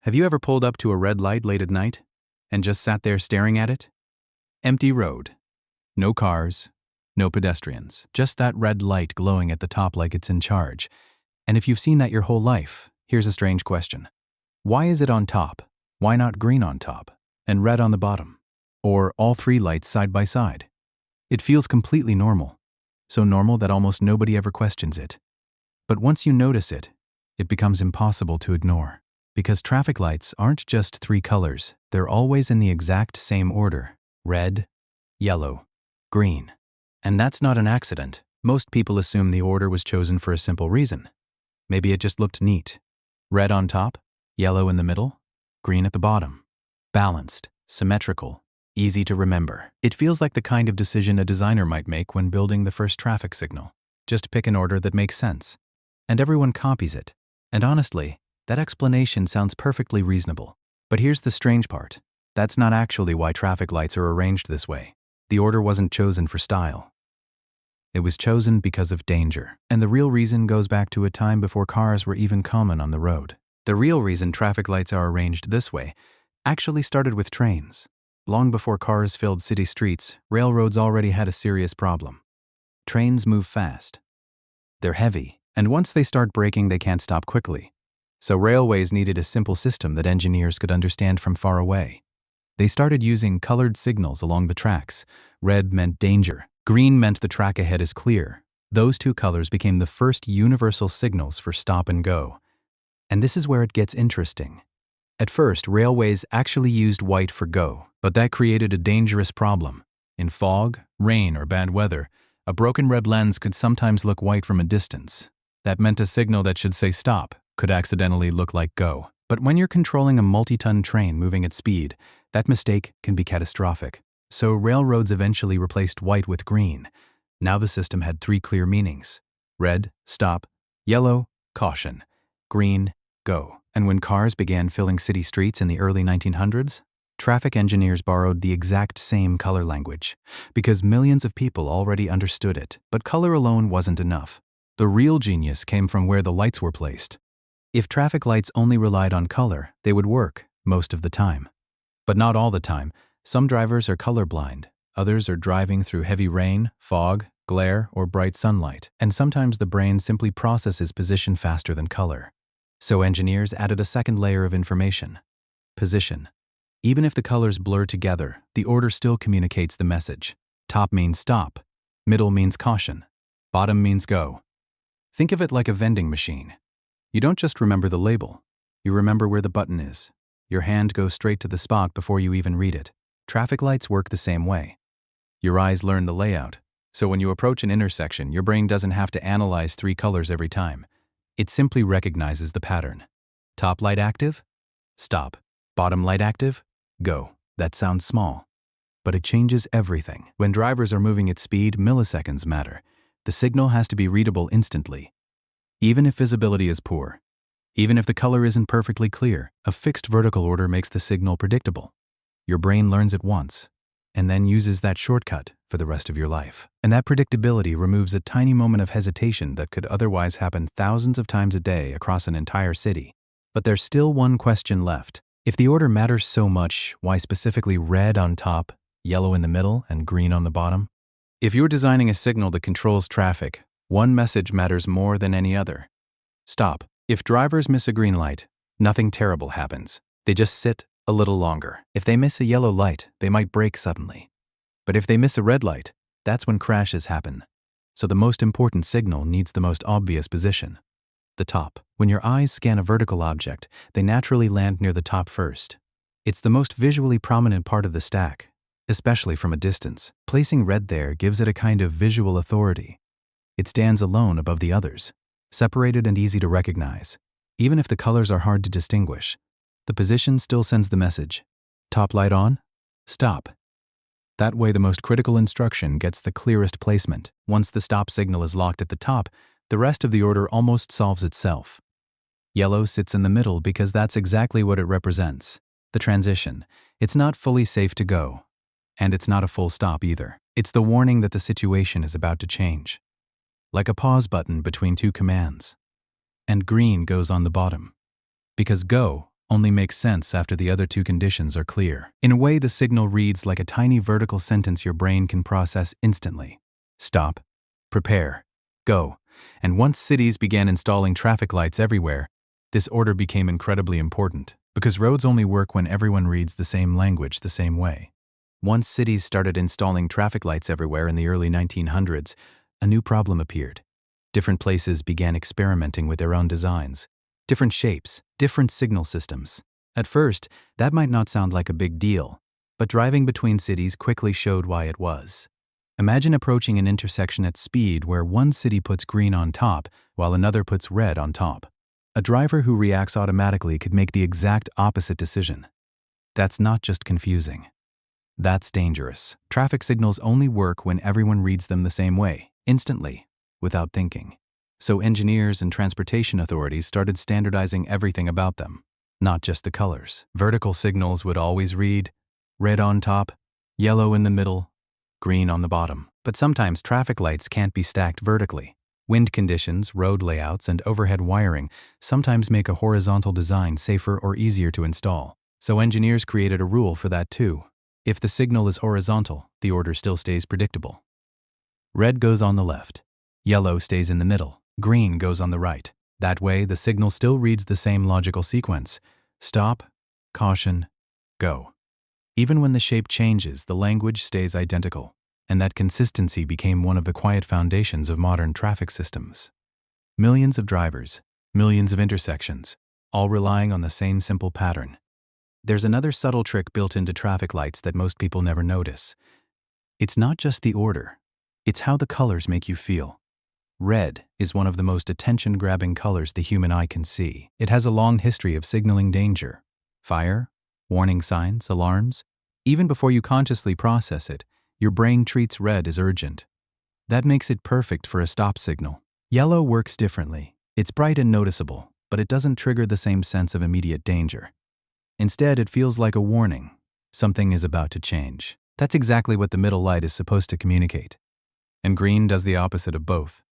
Have you ever pulled up to a red light late at night and just sat there staring at it? Empty road. No cars, no pedestrians, just that red light glowing at the top like it's in charge. And if you've seen that your whole life, here's a strange question. Why is it on top? Why not green on top and red on the bottom? Or all three lights side by side? It feels completely normal. So normal that almost nobody ever questions it. But once you notice it, it becomes impossible to ignore. Because traffic lights aren't just three colors, they're always in the exact same order: red, yellow, green. And that's not an accident. Most people assume the order was chosen for a simple reason. Maybe it just looked neat. Red on top, yellow in the middle, green at the bottom. Balanced, symmetrical, easy to remember. It feels like the kind of decision a designer might make when building the first traffic signal. Just pick an order that makes sense. And everyone copies it. And honestly, that explanation sounds perfectly reasonable. But here's the strange part. That's not actually why traffic lights are arranged this way. The order wasn't chosen for style. It was chosen because of danger. And the real reason goes back to a time before cars were even common on the road. The real reason traffic lights are arranged this way actually started with trains. Long before cars filled city streets, railroads already had a serious problem. Trains move fast. They're heavy, and once they start braking, they can't stop quickly. So railways needed a simple system that engineers could understand from far away. They started using colored signals along the tracks. Red meant danger. Green meant the track ahead is clear. Those two colors became the first universal signals for stop and go. And this is where it gets interesting. At first, railways actually used white for go, but that created a dangerous problem. In fog, rain, or bad weather, a broken red lens could sometimes look white from a distance. That meant a signal that should say stop could accidentally look like go. But when you're controlling a multi-ton train moving at speed, that mistake can be catastrophic. So railroads eventually replaced white with green. Now the system had three clear meanings: red, stop; yellow, caution; green, go. And when cars began filling city streets in the early 1900s, traffic engineers borrowed the exact same color language, because millions of people already understood it. But color alone wasn't enough. The real genius came from where the lights were placed. If traffic lights only relied on color, they would work most of the time. But not all the time. Some drivers are colorblind. Others are driving through heavy rain, fog, glare, or bright sunlight. And sometimes the brain simply processes position faster than color. So engineers added a second layer of information: position. Even if the colors blur together, the order still communicates the message. Top means stop. Middle means caution. Bottom means go. Think of it like a vending machine. You don't just remember the label. You remember where the button is. Your hand goes straight to the spot before you even read it. Traffic lights work the same way. Your eyes learn the layout. So when you approach an intersection, your brain doesn't have to analyze three colors every time. It simply recognizes the pattern. Top light active? Stop. Bottom light active? Go. That sounds small, but it changes everything. When drivers are moving at speed, milliseconds matter. The signal has to be readable instantly. Even if visibility is poor, even if the color isn't perfectly clear, a fixed vertical order makes the signal predictable. Your brain learns it once, and then uses that shortcut for the rest of your life. And that predictability removes a tiny moment of hesitation that could otherwise happen thousands of times a day across an entire city. But there's still one question left. If the order matters so much, why specifically red on top, yellow in the middle, and green on the bottom? If you're designing a signal that controls traffic, one message matters more than any other. Stop. If drivers miss a green light, nothing terrible happens. They just sit a little longer. If they miss a yellow light, they might brake suddenly. But if they miss a red light, that's when crashes happen. So the most important signal needs the most obvious position: the top. When your eyes scan a vertical object, they naturally land near the top first. It's the most visually prominent part of the stack, especially from a distance. Placing red there gives it a kind of visual authority. It stands alone above the others, separated and easy to recognize. Even if the colors are hard to distinguish, the position still sends the message: top light on, stop. That way the most critical instruction gets the clearest placement. Once the stop signal is locked at the top, the rest of the order almost solves itself. Yellow sits in the middle because that's exactly what it represents: the transition. It's not fully safe to go, and it's not a full stop either. It's the warning that the situation is about to change, like a pause button between two commands. And green goes on the bottom, because go only makes sense after the other two conditions are clear. In a way, the signal reads like a tiny vertical sentence your brain can process instantly. Stop, prepare, go. And once cities began installing traffic lights everywhere, this order became incredibly important, because roads only work when everyone reads the same language the same way. Once cities started installing traffic lights everywhere in the early 1900s, a new problem appeared. Different places began experimenting with their own designs. Different shapes, different signal systems. At first, that might not sound like a big deal, but driving between cities quickly showed why it was. Imagine approaching an intersection at speed where one city puts green on top while another puts red on top. A driver who reacts automatically could make the exact opposite decision. That's not just confusing. That's dangerous. Traffic signals only work when everyone reads them the same way, instantly, without thinking. So engineers and transportation authorities started standardizing everything about them, not just the colors. Vertical signals would always read red on top, yellow in the middle, green on the bottom. But sometimes traffic lights can't be stacked vertically. Wind conditions, road layouts, and overhead wiring sometimes make a horizontal design safer or easier to install. So engineers created a rule for that too. If the signal is horizontal, the order still stays predictable. Red goes on the left, yellow stays in the middle, green goes on the right. That way, the signal still reads the same logical sequence. Stop, caution, go. Even when the shape changes, the language stays identical, and that consistency became one of the quiet foundations of modern traffic systems. Millions of drivers, millions of intersections, all relying on the same simple pattern. There's another subtle trick built into traffic lights that most people never notice. It's not just the order, it's how the colors make you feel. Red is one of the most attention-grabbing colors the human eye can see. It has a long history of signaling danger. Fire, warning signs, alarms. Even before you consciously process it, your brain treats red as urgent. That makes it perfect for a stop signal. Yellow works differently. It's bright and noticeable, but it doesn't trigger the same sense of immediate danger. Instead, it feels like a warning. Something is about to change. That's exactly what the middle light is supposed to communicate. And green does the opposite of both.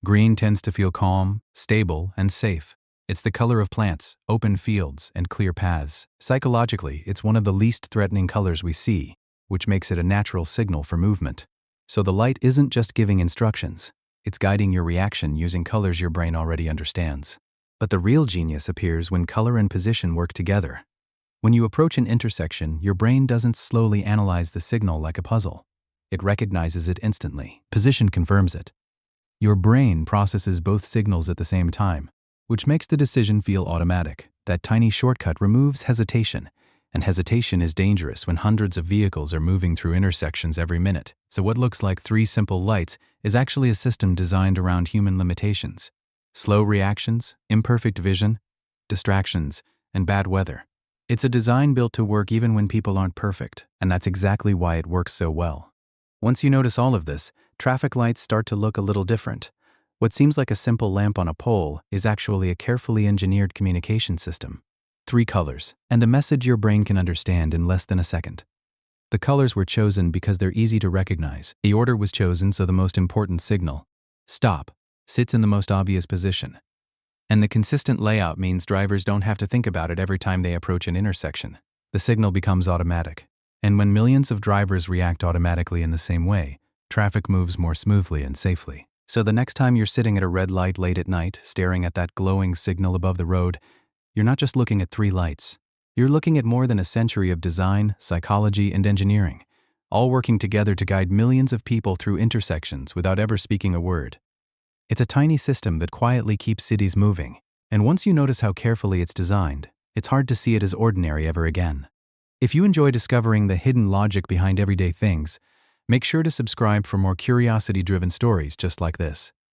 Green tends to feel calm, stable, and safe. It's the color of plants, open fields, and clear paths. Psychologically, it's one of the least threatening colors we see, which makes it a natural signal for movement. So the light isn't just giving instructions, it's guiding your reaction using colors your brain already understands. But the real genius appears when color and position work together. When you approach an intersection, your brain doesn't slowly analyze the signal like a puzzle. It recognizes it instantly. Position confirms it. Your brain processes both signals at the same time, which makes the decision feel automatic. That tiny shortcut removes hesitation, and hesitation is dangerous when hundreds of vehicles are moving through intersections every minute. So what looks like 3 simple lights is actually a system designed around human limitations. Slow reactions, imperfect vision, distractions, and bad weather. It's a design built to work even when people aren't perfect, and that's exactly why it works so well. Once you notice all of this, traffic lights start to look a little different. What seems like a simple lamp on a pole is actually a carefully engineered communication system. 3 colors, and a message your brain can understand in less than a second. The colors were chosen because they're easy to recognize. The order was chosen so the most important signal, stop, sits in the most obvious position. And the consistent layout means drivers don't have to think about it every time they approach an intersection. The signal becomes automatic. And when millions of drivers react automatically in the same way, traffic moves more smoothly and safely. So the next time you're sitting at a red light late at night, staring at that glowing signal above the road, you're not just looking at 3 lights. You're looking at more than a century of design, psychology, and engineering, all working together to guide millions of people through intersections without ever speaking a word. It's a tiny system that quietly keeps cities moving, and once you notice how carefully it's designed, it's hard to see it as ordinary ever again. If you enjoy discovering the hidden logic behind everyday things, make sure to subscribe for more curiosity-driven stories just like this.